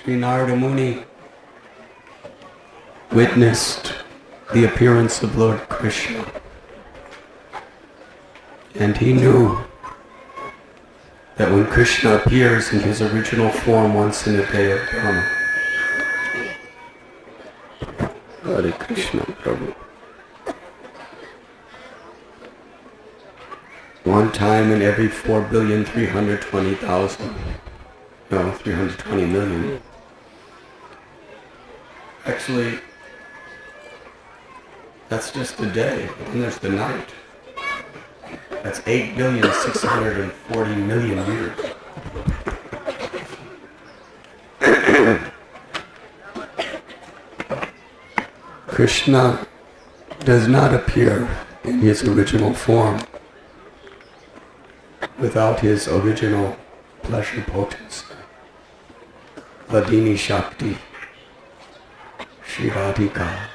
Sri Narada Muni witnessed the appearance of Lord Krishna, and he knew that when Krishna appears in his original form once in a day of Dharma, Hare Krishna Prabhu, one time in every 320 million. Actually, that's just a day, but then there's the night. That's 8,640,000,000 years. Krishna does not appear in his original form without his original pleasure potency, Vladini Shakti, Shri Radhika.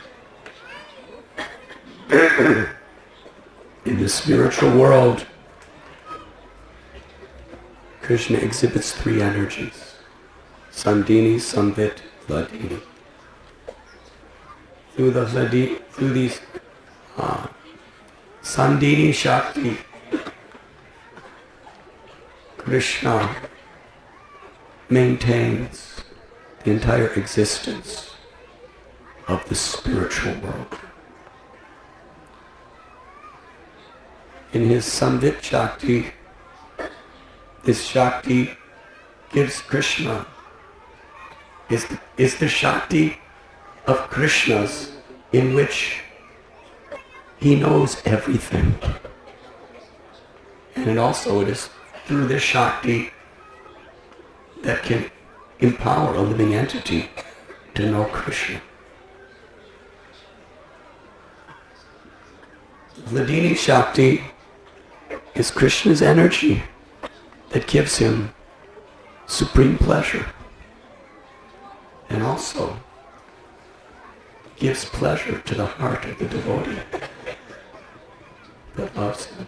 In the spiritual world, Krishna exhibits three energies: Sandini, Samvit, Vladini. Through these Sandini Shakti, Krishna maintains the entire existence of the spiritual world. In his Samvit Shakti, this Shakti gives Krishna, is the Shakti of Krishna's in which he knows everything. And it is through this Shakti that can empower a living entity to know Krishna. Vladini Shakti is Krishna's energy that gives him supreme pleasure and also gives pleasure to the heart of the devotee that loves him.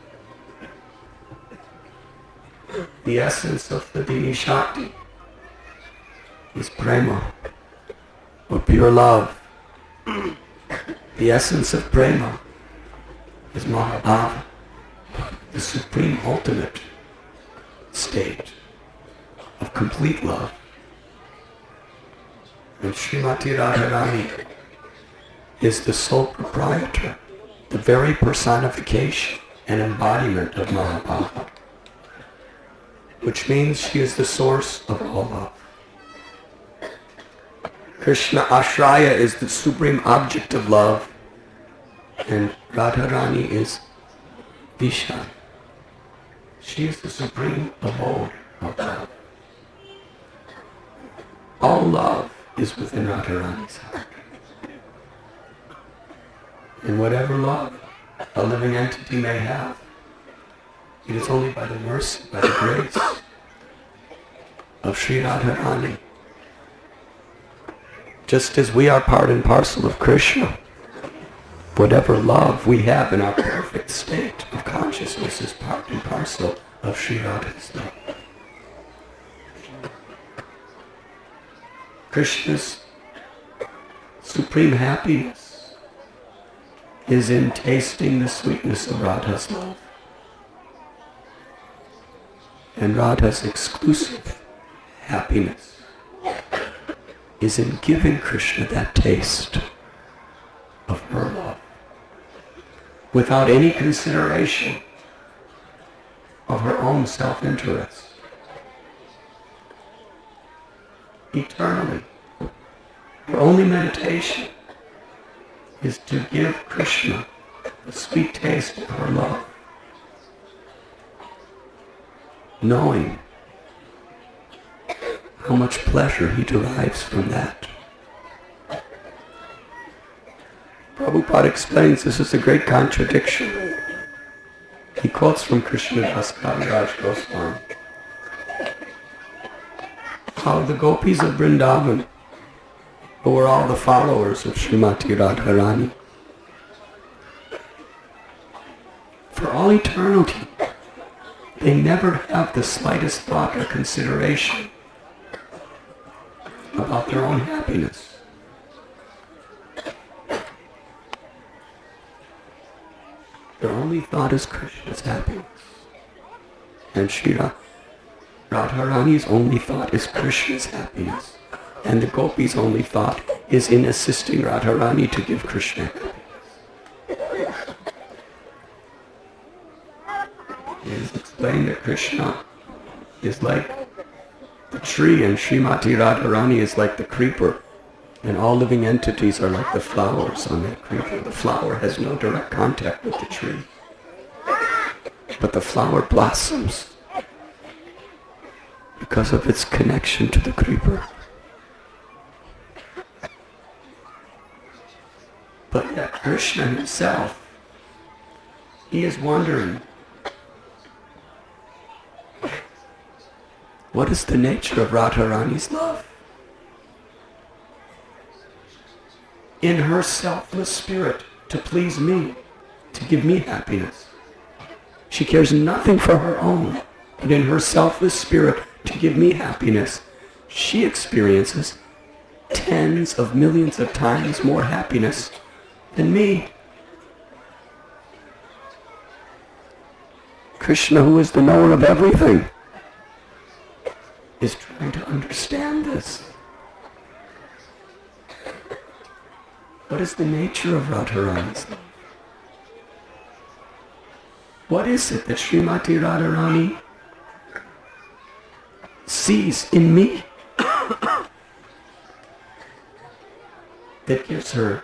The essence of Vladini Shakti is prema, or pure love. The essence of prema is Mahabhava, the supreme ultimate state of complete love. And Srimati Radharani is the sole proprietor, the very personification and embodiment of Mahabhava, which means she is the source of all love. Krishna Ashraya is the supreme object of love, and Radharani is Visha. She is the supreme abode of love. All love is within Radharani's heart. And whatever love a living entity may have, it is only by the mercy, by the grace of Sri Radharani. Just as we are part and parcel of Krishna, whatever love we have in our perfect state of consciousness is part and parcel of Sri Radha's love. Krishna's supreme happiness is in tasting the sweetness of Radha's love. And Radha's exclusive happiness is in giving Krishna that taste of her love without any consideration of her own self-interest. Eternally, her only meditation is to give Krishna the sweet taste of her love, knowing how much pleasure he derives from that. Prabhupada explains this is a great contradiction. He quotes from Krishnadas Kaviraj Goswami how the gopis of Vrindavan, who were all the followers of Srimati Radharani, for all eternity, they never have the slightest thought or consideration about their own happiness. Their only thought is Krishna's happiness. And Radharani's only thought is Krishna's happiness. And the gopis' only thought is in assisting Radharani to give Krishna happiness. It is explained that Krishna is like the tree and Srimati Radharani is like the creeper. And all living entities are like the flowers on that creeper. The flower has no direct contact with the tree. But the flower blossoms because of its connection to the creeper. But yet Krishna himself, he is wondering, what is the nature of Radharani's love? In her selfless spirit, to please me, to give me happiness. She cares nothing for her own, but in her selfless spirit, to give me happiness, she experiences tens of millions of times more happiness than me. Krishna, who is the knower of everything, is trying to understand this. What is the nature of Radharani's love? What is it that Srimati Radharani sees in me that gives her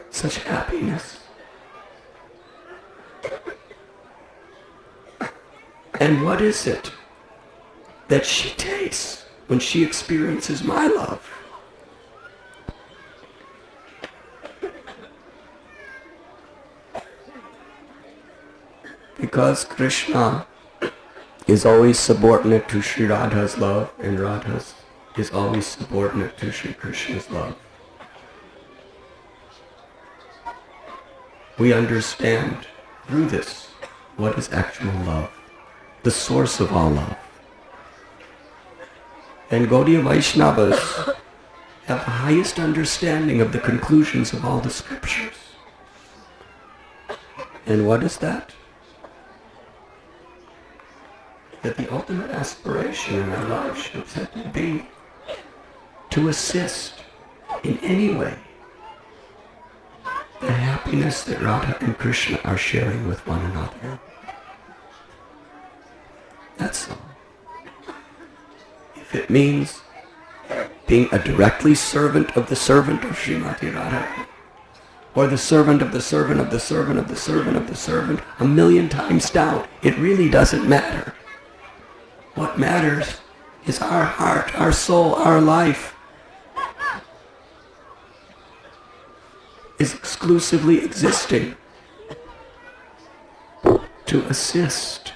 such happiness? And what is it that she tastes when she experiences my love? Because Krishna is always subordinate to Sri Radha's love, and Radha's is always subordinate to Sri Krishna's love. We understand through this what is actual love, the source of all love. And Gaudiya Vaishnavas have the highest understanding of the conclusions of all the scriptures. And what is that? That the ultimate aspiration in our life should be to assist in any way the happiness that Radha and Krishna are sharing with one another. That's all. If it means being a directly servant of the servant of Srimati Radha, or the servant of the servant of the servant of the servant of the servant, a million times down, it really doesn't matter. What matters is our heart, our soul, our life is exclusively existing to assist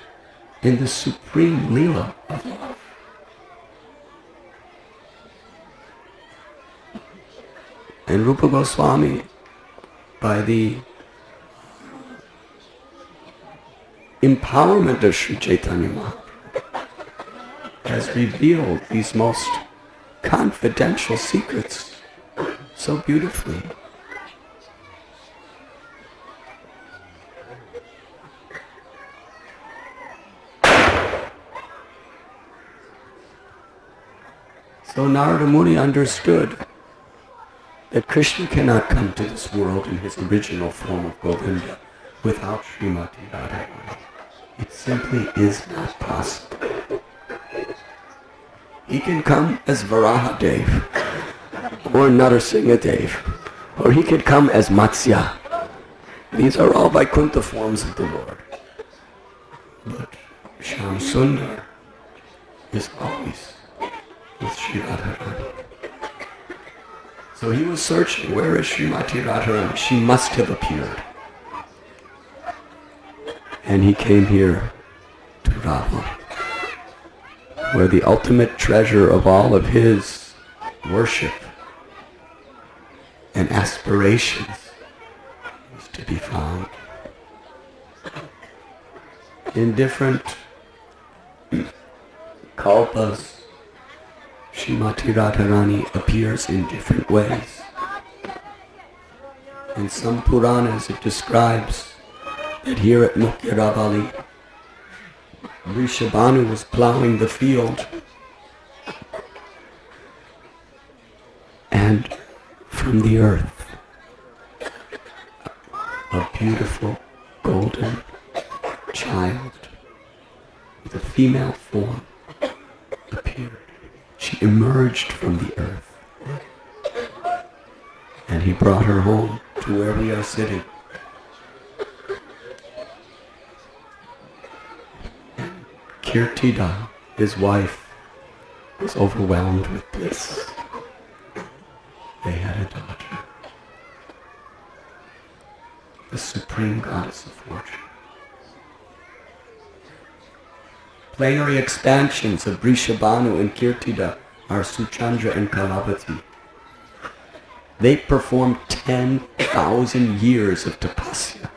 in the supreme Leela of love. And Rupa Goswami, by the empowerment of Sri Chaitanya Mahaprabhu, has revealed these most confidential secrets so beautifully. So Narada Muni understood that Krishna cannot come to this world in his original form of Govinda without Srimati Radharani. It simply is not possible. He can come as Varahadev, or Narasimhadev, or he could come as Matsya. These are all Vaikuntha forms of the Lord. But Shyam Sundar is always with Sri Radharani. So he was searching, where is Srimati Radharani? She must have appeared. And he came here to Rawal, where the ultimate treasure of all of his worship and aspirations is to be found. In different kalpas, Srimati Radharani appears in different ways. In some Puranas it describes that here at Mukhya Ravali, Vrishabhanu was plowing the field, and from the earth a beautiful golden child with a female form appeared. She emerged from the earth, and he brought her home to where we are sitting. And Kirtida, his wife, was overwhelmed with bliss. They had a daughter, the supreme goddess of fortune. Plenary expansions of Vrishabhanu and Kirtida are Suchandra and Kalavati. They performed 10,000 years of tapasya.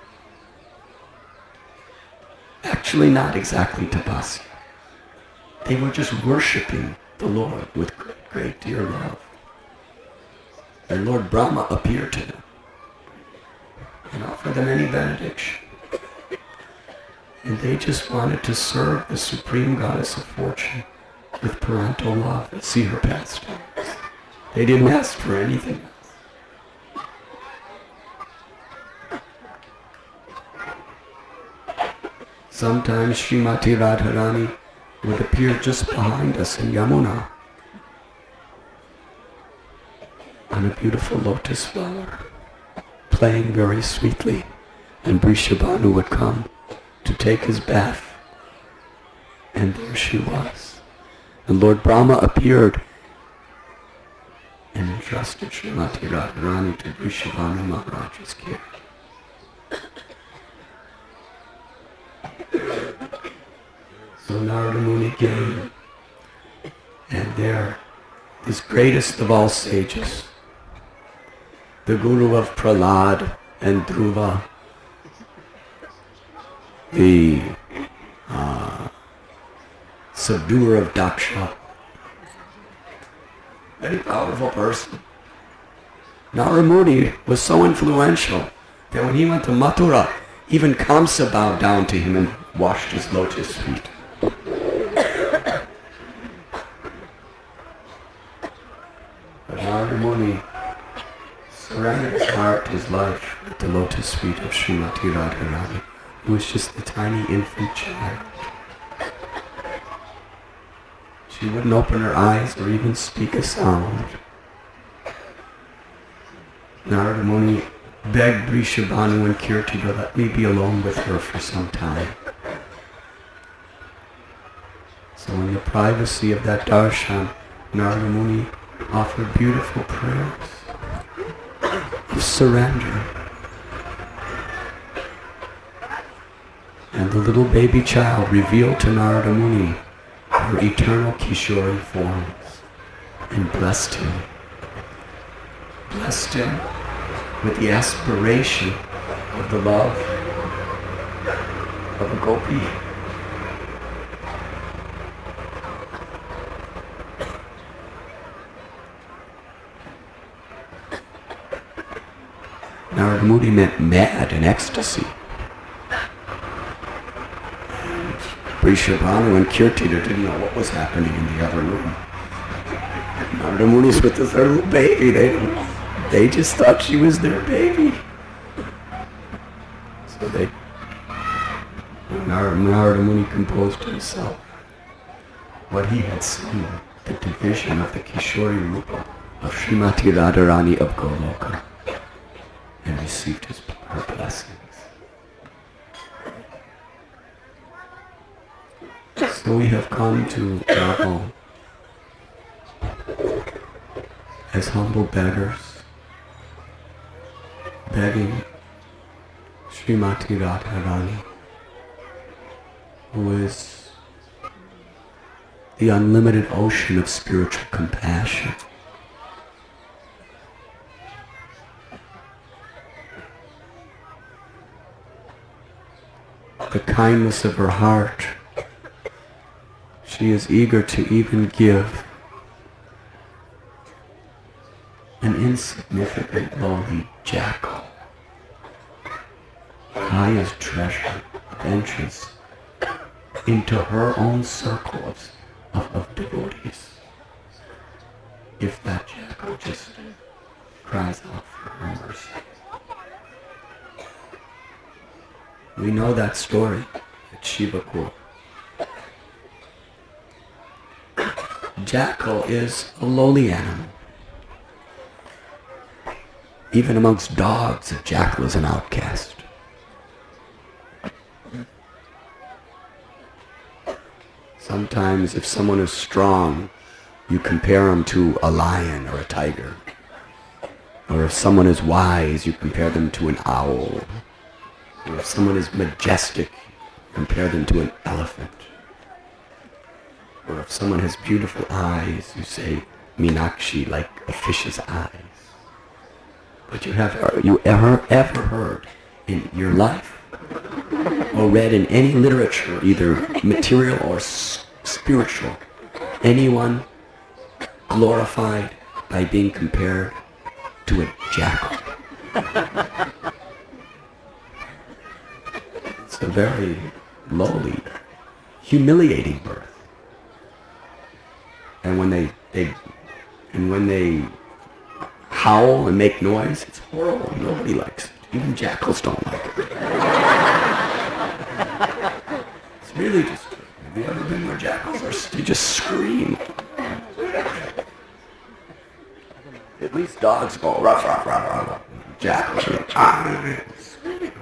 Actually, not exactly tapasya. They were just worshipping the Lord with great, great dear love. And Lord Brahma appeared to them and offered them any benediction. And they just wanted to serve the supreme goddess of fortune with parental love and see her pastimes. They didn't ask for anything else. Sometimes Srimati Radharani would appear just behind us in Yamuna on a beautiful lotus flower, playing very sweetly, and Vrishabhanu would come to take his bath, and there she was. And Lord Brahma appeared and entrusted Srimati Radharani to Vrishabhanu Maharaj's care. So Narada Muni came, and there, this greatest of all sages, the Guru of Prahlad and Dhruva, the subduer of Daksha, very powerful person. Narada Muni was so influential that when he went to Mathura, even Kamsa bowed down to him and washed his lotus feet. But Narada Muni surrendered his heart, his life, at the lotus feet of Srimati Radharani, who was just a tiny infant child. She wouldn't open her eyes or even speak a sound. Narada Muni begged Vrishabhanu and Kirti to let me be alone with her for some time. So in the privacy of that darshan, Narada Muni offered beautiful prayers of surrender. And the little baby child revealed to Narada Muni her eternal Kishori forms and blessed him. Blessed him with the aspiration of the love of a gopi. Narada Muni meant mad in ecstasy. Vrishabhanu and Kirtida didn't know what was happening in the other room. Narada Muni's with this little baby. They just thought she was their baby. So Narada Muni composed himself what he had seen, the division of the Kishori Rupa of Srimati Radharani of Goloka, and received her blessings. So we have come to Rawal as humble beggars, begging Srimati Radharani, who is the unlimited ocean of spiritual compassion. The kindness of her heart, she is eager to even give an insignificant lowly jackal, high as treasure of entrance into her own circle of devotees, if that jackal just cries out for her mercy. We know that story at Shivakur. Jackal is a lowly animal. Even amongst dogs, a jackal is an outcast. Sometimes if someone is strong, you compare him to a lion or a tiger. Or if someone is wise, you compare them to an owl. Or if someone is majestic, compare them to an elephant. Or if someone has beautiful eyes, you say Meenakshi, like a fish's eyes. But you ever heard in your life or read in any literature, either material or spiritual, anyone glorified by being compared to a jackal? It's a very lowly, humiliating birth. And when they howl and make noise, it's horrible. Nobody likes it. Even jackals don't like it. It's really just, have you ever been where jackals are? They just scream. At least dogs go ruff, ruff, ruff, ruff. Jackals are screaming.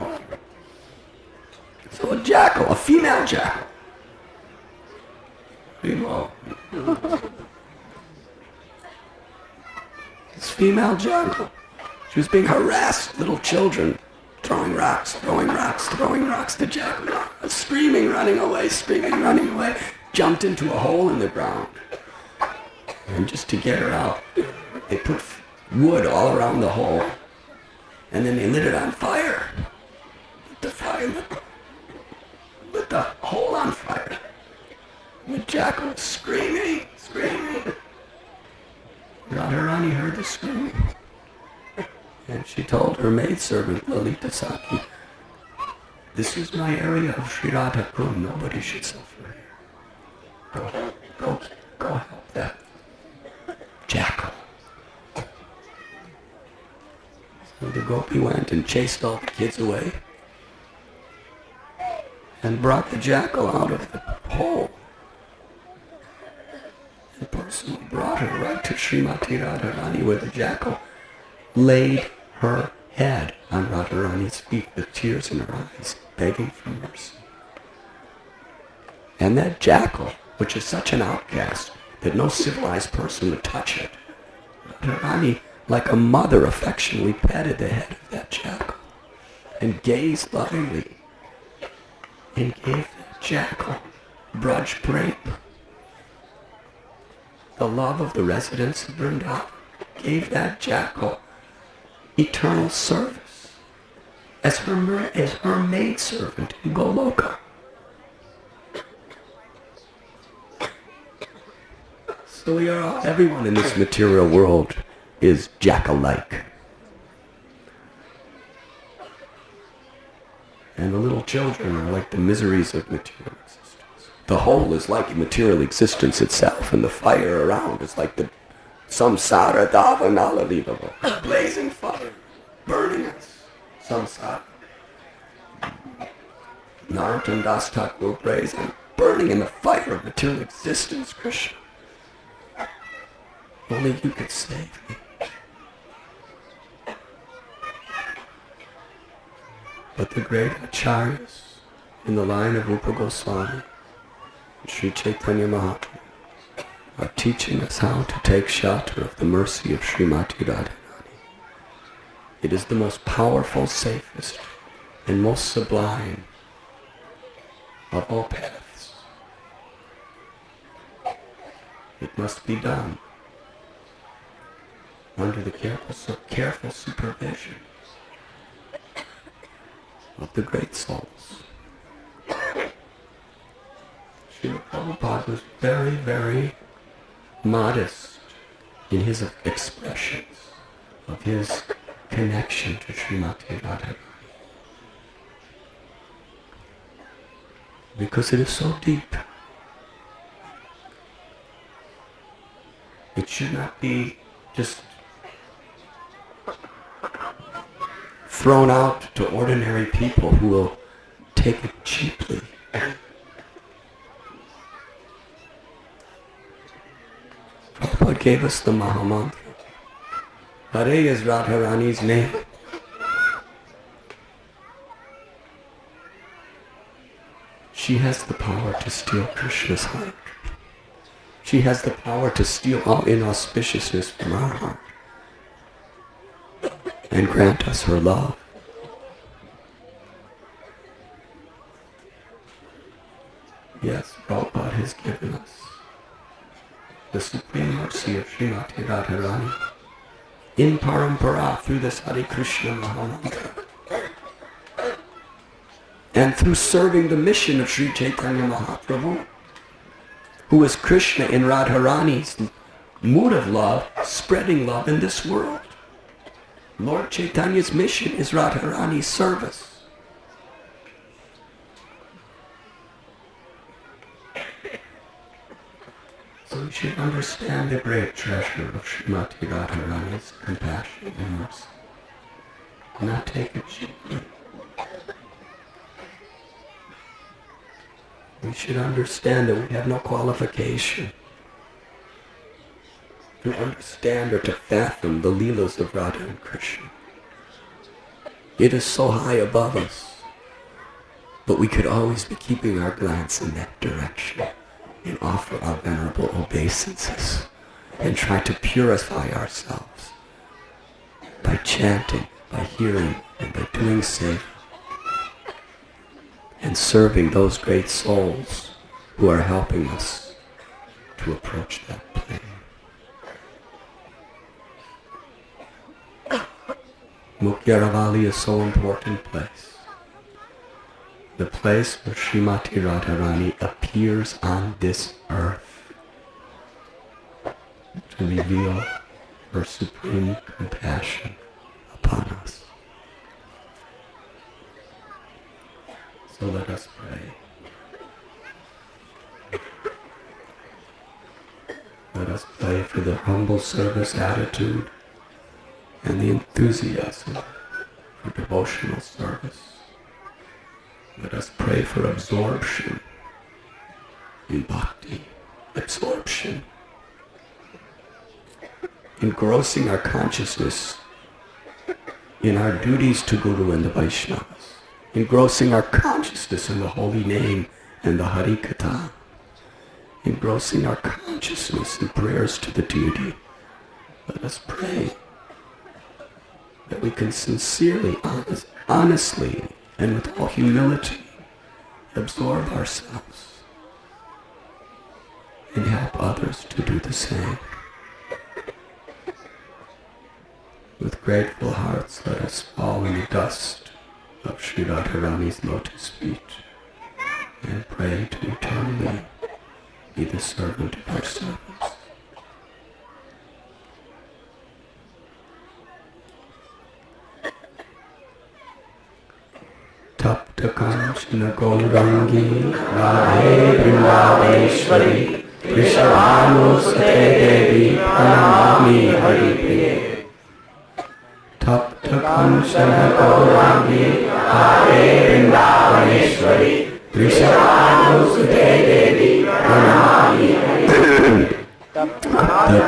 So a jackal, a female jackal. This female jackal, she was being harassed, little children, throwing rocks. The jackal, screaming, running away, jumped into a hole in the ground. And just to get her out, they put wood all around the hole, and then they lit it on fire. Lit the hole on fire. The jackal was screaming. Radharani heard the screaming. And she told her maidservant, Lalita Saki, this is my area of Sri Radha Kund. Nobody should suffer here. Go help that jackal. So the gopi went and chased all the kids away and brought the jackal out of the hole. And personally brought her right to Srimati Radharani, where the jackal laid her head on Radharani's feet with tears in her eyes, begging for mercy. And that jackal, which is such an outcast that no civilized person would touch it, Radharani, like a mother, affectionately petted the head of that jackal and gazed lovingly and gave that jackal Braj Prem. The love of the residents of Vrindavan gave that jackal eternal service as her maidservant in Goloka. So everyone in this material world is jackal-like. And the little children are like the miseries of material existence. The whole is like material existence itself, and the fire around is like the samsara davanala, blazing fire, burning us. Samsara. Narottam Das Thakur prays, I'm burning in the fire of material existence, Krishna. Only you could save me. But the great acharyas in the line of Rupa Goswami and Sri Chaitanya Mahaprabhu are teaching us how to take shelter of the mercy of Srimati Radharani. It is the most powerful, safest, and most sublime of all paths. It must be done under the careful supervision of the great souls. Srila Prabhupada was very, very modest in his expressions. of his connection to Srimati Radharani. Because it is so deep. It should not be just thrown out to ordinary people who will take it cheaply. Prabhupada gave us the Mahamantra. Hare is Radharani's name. She has the power to steal Krishna's heart. She has the power to steal all inauspiciousness from our heart and grant us her love. Yes, Prabhupada has given us the supreme mercy of Srimati Radharani in parampara through this Hare Krishna Mahamantra and through serving the mission of Sri Chaitanya Mahaprabhu, who is Krishna in Radharani's mood of love, spreading love in this world. Lord Chaitanya's mission is Radharani's service. So we should understand the great treasure of Srimati Radharani's compassion and mercy. Not take it cheaply. We should understand that we have no qualification to understand or to fathom the Leelas of Radha and Krishna. It is so high above us, but we could always be keeping our glance in that direction and offer our venerable obeisances and try to purify ourselves by chanting, by hearing, and by doing seva, and serving those great souls who are helping us to approach that plane. Mukya Rawali is so important place. The place where Srimati Radharani appears on this earth to reveal her supreme compassion upon us. So let us pray. Let us pray for the humble service attitude and the enthusiasm for devotional service. Let us pray for absorption in bhakti, absorption, engrossing our consciousness in our duties to Guru and the Vaishnavas, engrossing our consciousness in the holy name and the Hari Katha, engrossing our consciousness in prayers to the deity. Let us pray that we can sincerely, honestly, and with all humility, absorb ourselves and help others to do the same. With grateful hearts, let us fall in the dust of Sri Radharani's lotus feet and pray to eternally be the servant of our servants. Tapta Kanchana Gaurangi Radhe Vrindavaneshwari Vrishabhanusate Devi Pranamami Haripriye. Tapta Kanchana Gaurangi Radhe Vrindavaneshwari Vrishabhanusate Devi Pranamami Haripriye. Tapta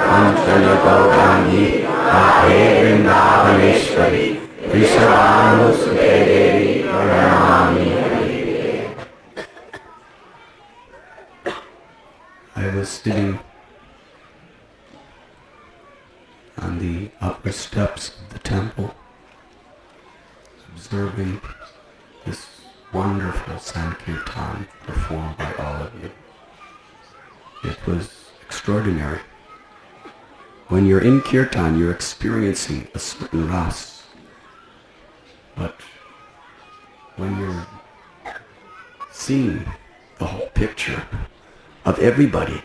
Kanchana Gaurangi Radhe Vrindavaneshwari Vrishabhanusate Devi Pranamami Haripriye. I was sitting on the upper steps of the temple, observing this wonderful Sankirtan performed by all of you. It was extraordinary. When you're in Kirtan, you're experiencing a certain ras. But when you're seeing the whole picture of everybody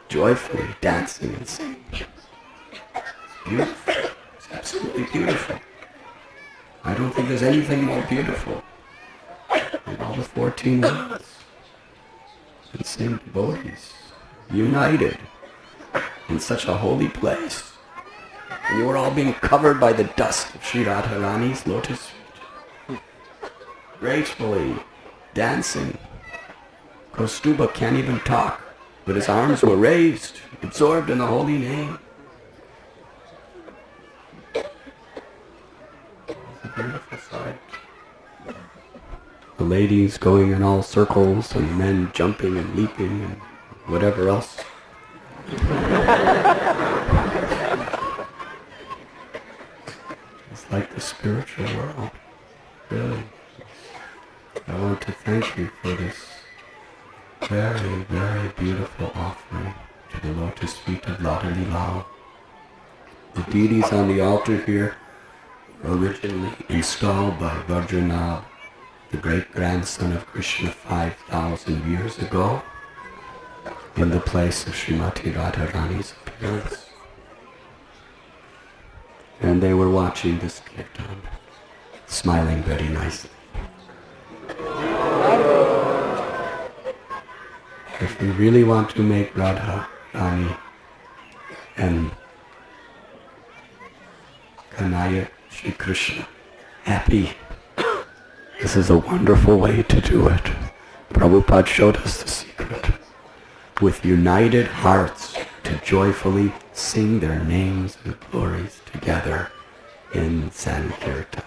joyfully dancing and singing, beautiful. It's absolutely beautiful. I don't think there's anything more beautiful in all the 14 worlds than seeing devotees united in such a holy place. And you are all being covered by the dust of Sri Radharani's lotus feet. Gracefully dancing. Kaustuba can't even talk, but his arms were raised, absorbed in the holy name. It's a beautiful sight. The ladies going in all circles, and men jumping and leaping and whatever else. It's like the spiritual world. Really. I want to thank you for this very, very beautiful offering to the lotus feet of Radha Lilao. The deities on the altar here were originally installed by Vajranath, the great-grandson of Krishna 5,000 years ago, in the place of Srimati Radharani's appearance. And they were watching this kirtan, smiling very nicely. If we really want to make Radha, Rani, and Kanaya Shri Krishna happy, this is a wonderful way to do it. Prabhupada showed us the secret. With united hearts to joyfully sing their names and glories together in Sankirtan.